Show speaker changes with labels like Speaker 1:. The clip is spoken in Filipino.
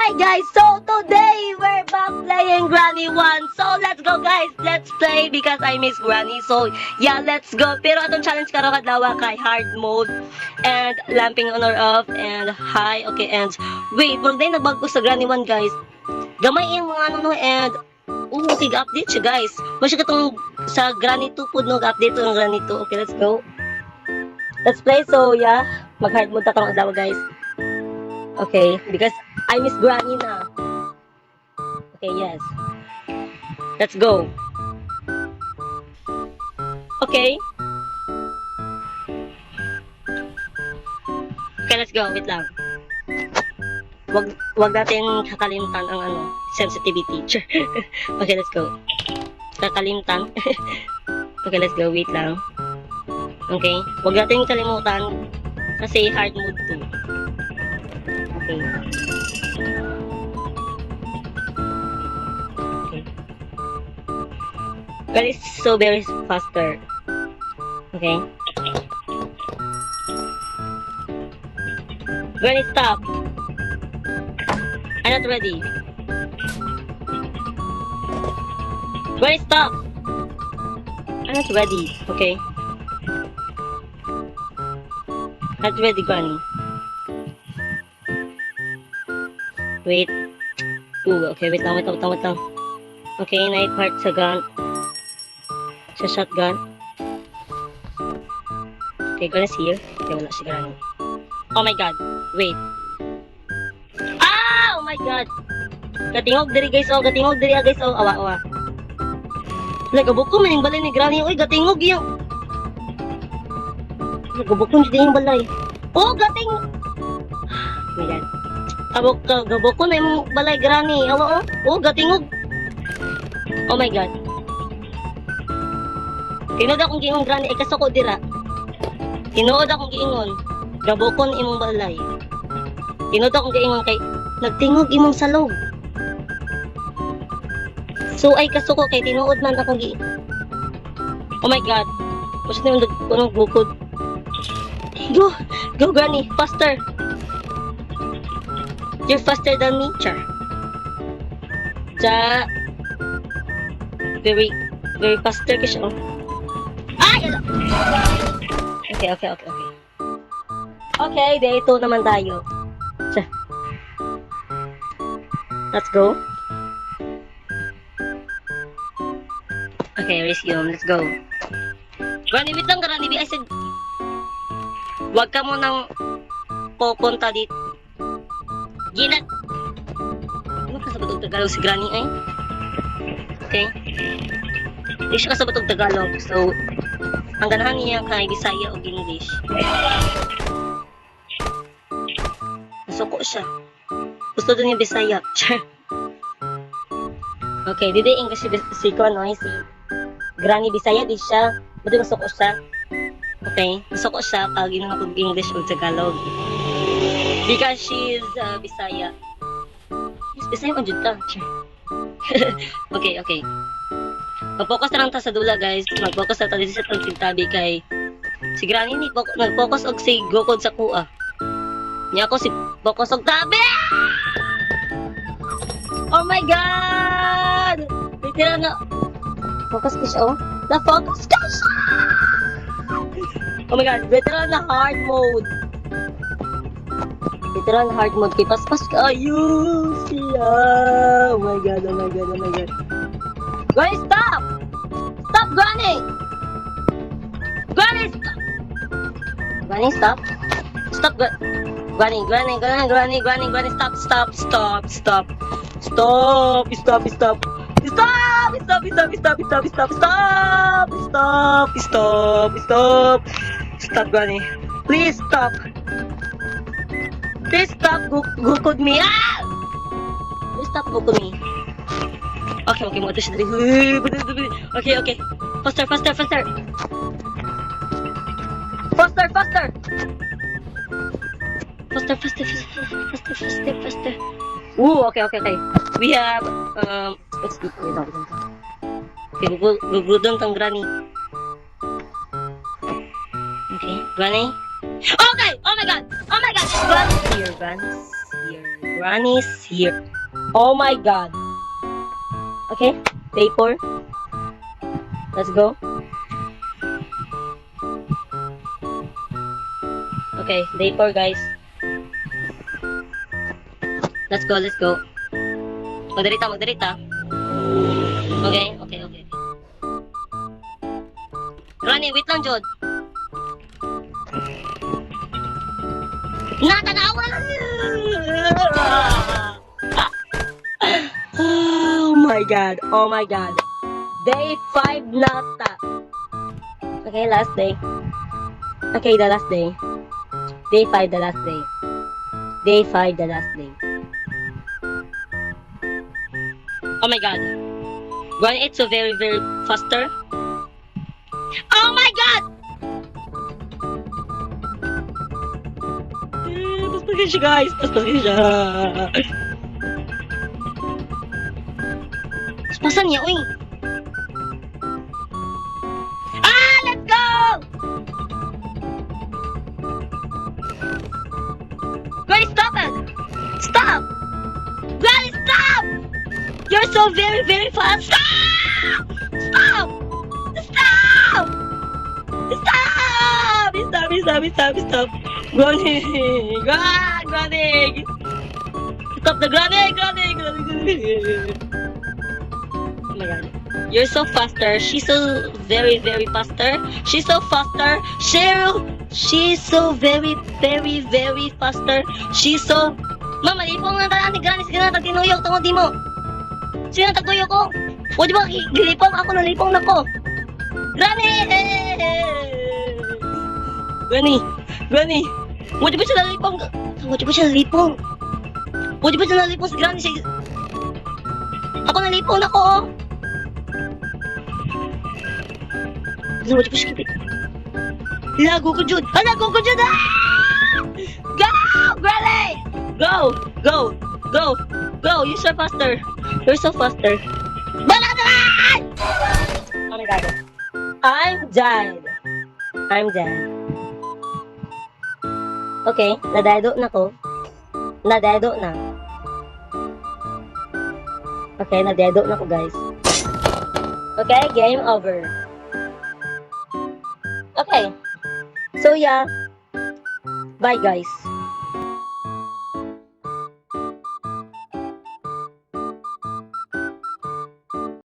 Speaker 1: Hi guys, so today we're back playing Granny 1. So let's go guys, let's play because I miss Granny. So yeah, let's go. Pero atong challenge karon kadlaw kay hard mode and lamping on or off and high. Okay, and wait, for day nagbago sa Granny 1 guys. Gamay yung mga ano no and tig-update siya guys. Masya katong sa Granny 2 po no, update ng Granny 2. Okay, let's go. Let's play. So yeah, mag-hard mode ta karong kadlaw guys. Okay, because I miss Granny na. Okay, yes. Let's go. Okay. Okay, let's go. Wait lang. Wag natin kakalimutan ang ano, sensitivity. Okay, let's go. Kakalimutan. Okay, let's go. Wait lang. Okay. Wag natin kalimutan kasi hard mode 2. Okay. Okay. But it's so very faster. Okay. When it stop. I'm not ready. When it stop. I'm not ready. Okay. Not ready, Granny. Wait. Okay, wait lang. Okay, night part sa gun. Sa shotgun. Okay, Granny's here. Okay, wala si Granny. Oh my god. Wait. Ah! Oh my god. Gatingog diri guys. Oh, gatingog diri guys. Oh, awa. Nagabok ko maning balay ni Granny. Uy, gatingog yung. Nagabok ko yung balay. Oh, gatingog. Oh my god. Gabok ko na yung balay Granny. Awa oh. Oh, gatingog. Oh my god. Tinood akong giingon Granny. Ay kasako dira. Tinood akong giingon. Gabok ko na imong balay. Tinood akong giingon kay nagtingog imong salog. So ay kasako kay tinood man akong Oh my god. Basta na yung kunong bukod. Go Granny. Faster. You're faster than me, Char. Very faster ka siya. Ay! Okay. Okay, day 2 naman tayo. Char. Let's go. Okay, resume. Let's go. Granny, wait lang, Granny. I said, wag ka mo nang pupunta dito. Ginat! Ano ka sa batog Tagalog si Granny ay? Okay. Hindi siya ka sa batog Tagalog. So, ang ganahan niya kay Bisaya o English. Nasuko siya. Gusto doon yung Bisaya. Okay, didi English si Konoy, si Granny Bisaya, di siya. Ba't masuko siya? Okay, masuko siya pag ginunga ko English o Tagalog. Because she's Bisaya. Bisaya mo dyan ta. Okay. Mag-focus na lang ta sa dula guys. Mag-focus na ta dito sa tabi kay si Granny ni nag-focus og si Gokod sa kuha. Niya ako si focus og tabi. Oh my god! Bitira na. Focus ka siya oh. Na-focus ka siya! Oh my god, bitira na hard mode. Literal hard mode kay paspas ka. Ayun siya. Oh my god. Granny, stop! Stop, Granny! Granny, stop! Granny, stop! Stop, Granny, stop! Stop! Stop, Granny. Please stop! Please stop gukod me. Ah! Please stop gukod me. Okay, mga ito siya dali. Okay. Faster. Ooh, okay. We have, let's see. Okay, gugudon kang Granny. Okay, Granny. Okay! Oh my god! It's Vans here, Vans here. Granny's here. Oh my god. Okay, day 4. Let's go. Okay, day 4 guys. Let's go, let's go. Magdarita, magdarita. Okay, okay, okay. Granny, wait lang, Jod. Natanawa! Oh my god, oh my god. Day 5 nata. Okay, last day. Okay, the last day. Day 5, the last day. Day 5, the last day. Oh my god. Granny, it's so very, very faster. Oh my god! Paspasin siya guys, paspasin siya. Paspasan niya, uy. Ah, let's go! Granny, stop it! Stop! Granny, stop! You're so very, very fast. Stop! Stop! Stop! Stop! Stop! Stop! Stop! Stop! Granny! Granny! Stop the Granny! Granny! Oh my god. You're so faster. She's so very, very faster. She's so faster. She's so very, very, very faster. She's so... Mama, lipong na talaan ni Granny. Sige na, tagtinuyok. Tungod di mo. Sige na, tagtuyok ko. O di ba, gilipong ako na lipong na ko. Granny! Granny! Granny! Mo di ba siya nalipong? Mo di ba siya nalipong? Mo di ba siya nalipong si Granny? Ako nalipong na ko. Mo di ba siya kipit? Lago ko, Jude! Lago ko, Jude! Ah! Go! Granny! Go! Go! Go! Go! You're so faster. You're so faster. Banatan! Oh my god. I'm dead. I'm dead. Okay, nadado na ko. Nadado na. Okay, nadado na ko guys. Okay, game over. Okay. So yeah. Bye guys.